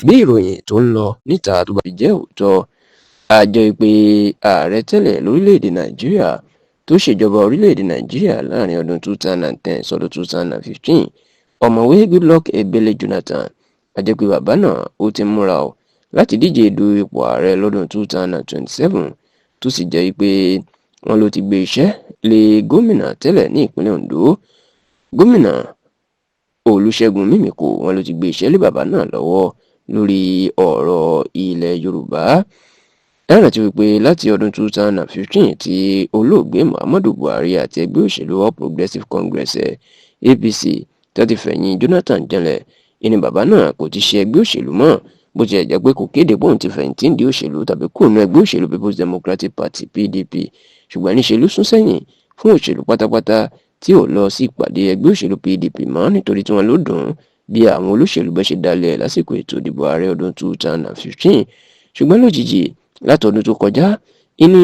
bí ìròyìn tó ń lọ níta tó bá fi jẹ́ òótọ́, àjọ ìpè ààrẹ tẹ́lẹ̀ lórílẹ̀‐èdè Nàìjíríà tó ṣèjọba orílẹ̀‐èdè Nàìjíríà láàrin ọdún 2010 sọdún 2015 ọ̀mọ̀wé Goodluck Ebele Jonathan àjẹpé bàbá náà ó ti múra o láti díje du ipò ààrẹ lọ́dún 2027 tó sì jẹ́ pé wọ́n ló ti gbé iṣẹ́ lé gómìnà tẹ́lẹ̀ ní ìpínlẹ̀ Ondo gómìnà Olúṣẹ́gun Mímíkò. Wọ́n ló ti gbé iṣẹ́ lé bàbá náà lọ́wọ́ lórí ọ̀rọ̀ ilẹ̀ Yorùbá. Ẹ̀rọ ti wípé láti ọdún 2015 tí olóògbé Muhammadu Buhari àti ẹgbẹ́ òṣèlú All Progressives Congress APC tó ti fẹ̀yìn Jonathan janlẹ̀, ìní bàbá náà kò ti ṣe ẹgbẹ́ òṣèlú mọ́, bó ti jẹ́ pé kò kéde bóun ti fẹ̀yìntì ní òṣèlú tàbí kúrò ní ẹgbẹ́ òṣèlú People's Democratic Party PDP, ṣùgbọ́n níṣe ló sún sẹ́yìn fún òṣèlú pátápátá tí ò lọ sí ìpàdé ẹgbẹ́ òṣèlú PDP mọ́ nítorí tí wọ́n ló dùn bí àwọn olóṣèlú bẹ́ẹ̀ ṣe dalẹ̀ lásìkò ètò ìdìbò ààrẹ ọdún 2015. ṣùgbọ́n lójijì látọdún tó kọjá ìní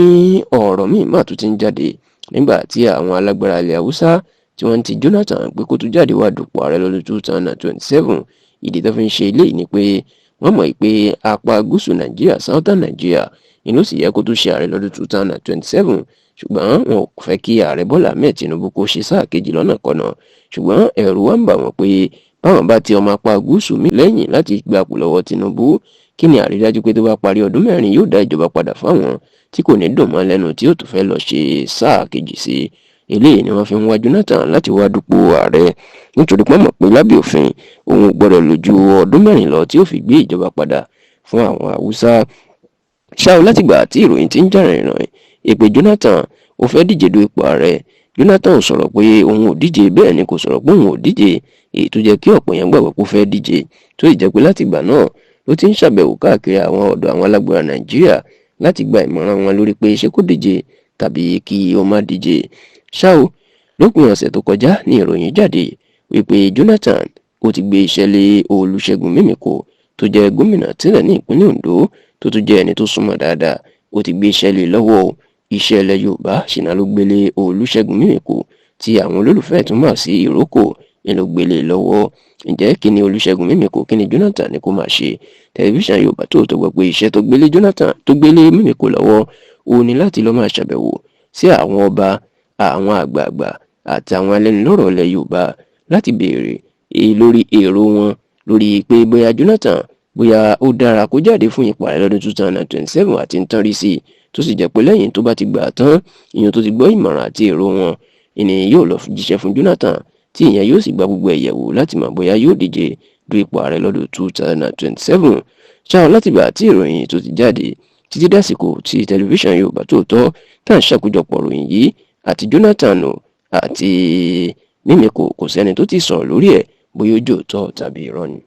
ọ̀rọ̀ míì máa tún ti ń jáde nígbà tí àwọn alágbára ilẹ̀ Haúsá tí wọ́n ti Jonathan pé kó tún jáde wá dupò ààrẹ lọ́dún 2027. ìdí tó fi ń ṣe eléyìí ni pé wọ́n mọ̀ pé apá gúúsù Nàìjíríà Southern Nàìjíríà ni ló sì yẹ kó tún ṣe ààrẹ lọ́dún 2027, ṣùgbọ́n wọn ò fẹ́ kí ààrẹ Bọ́lá Ahmed Tinubu kó ṣe sáà kejì lọ́nà kọ́nà. ṣùgbọ́n ẹ̀rù wá ń bà wọ́n pé báwọn bá ti ọmọ apá gúúsù mi lẹ́yìn láti gbapò lọ́wọ́ Tinubu, kí ni àrídájú pé tó bá parí ọdún 4 yóò dá ìjọba padà fáwọn tí kò ní dùn mọ́ lẹ́nu tí ó tún fẹ́ lọ ṣe sáà kejì sí. eléyìí ni wọ́n fi ń wá Jonathan láti wá dupò ààrẹ nítorí pé mọ̀ pé lábẹ́ òfin òun gbọ́dọ̀ lò ju ọdún 4 lọ tí ó fi gbé ìjọba padà fún àwọn Haúsá. ṣáò látìgbà tí ìròyìn ti ń jà rìnrìn èpè Jonathan ó fẹ́ díje du ipò ààrẹ, Jonathan sọ̀rọ̀ pé òun ò díje, bẹ́ẹ̀ ni kò sọ̀rọ̀ pé òun ò díje, èyí tó jẹ́ kí ọ̀pọ̀ èèyàn gbàgbọ́ pé ó fẹ́ díje, tó sì jẹ́ pé látìgbà náà ló ti ń ṣàbẹ̀wò káàkiri àwọn ọ̀dọ́ àwọn alágbára Nàìjíríà láti gba ìmọ̀ràn wọn lórí pé ṣé kó díje tàbí kí ó má díje. ṣáò lópin ọ̀sẹ̀ tó kọjá ní ìròyìn jáde wípé Jonathan ó ti gbé iṣẹ́ lé Olúṣẹ́gun Mímíkò tó jẹ́ gómìnà tẹ́lẹ̀ ní ìpínlẹ̀ Ondo tó tún jẹ́ ẹni tó súnmọ́ dáadáa, ó ti gbé iṣẹ́ lé lọ́wọ́ iṣẹ́ ilẹ̀ Yorùbá ṣìnà ló gbélé Olúṣẹ́gun Mímíkò tí àwọn olólùfẹ́ tún mọ̀ sí ìrókò ni ló gbélé lọ́wọ́. ǹjẹ́ kí ni Olúṣẹ́gun Mímíkò, kí ni Jonathan ní kó máa ṣe? Tẹlifíṣàn Yorùbá Tòótọ́ gbọ́ pé iṣẹ́ tó gbélé Mímíkò lọ́wọ́ òun ni láti lọ́ọ́ máa ṣàbẹ̀wò sí àwọn ọba, àwọn àgbààgbà àti àwọn alẹ́nulọ́rọ̀ ilẹ̀ Yorùbá láti béèrè lórí èrò wọn lórí pé bóyá Jonathan bóyá ó dára kó jáde fún ipò ààrẹ lọ́dún 2027 àti ń tán rí sí i, tó sì jẹ́ pé lẹ́yìn tó bá ti gbà tán ìyẹn tó ti gbọ́ ìmọ̀ràn àti èrò wọn ènìyàn yóò lọ jíṣẹ́ fún Jonathan tí ìyẹn yóò sì gba gbogbo ẹ̀yẹ̀wò láti mọ̀ bóyá yóò díje du ipò ààrẹ lọ́dún 2027. ṣáà látìgbà tí ìròyìn tó ti jáde títí dásìkò tí tẹlifíṣàn Yorùbá Tòótọ́ tá à ń ṣàkójọpọ̀ ròyìn yìí àti Jonathan àti Mímíkò kò sẹ́ni tó ti sọ̀rọ̀ lórí ẹ̀ bóyá ó jẹ́ òótọ́ tàbí irọ́ ni.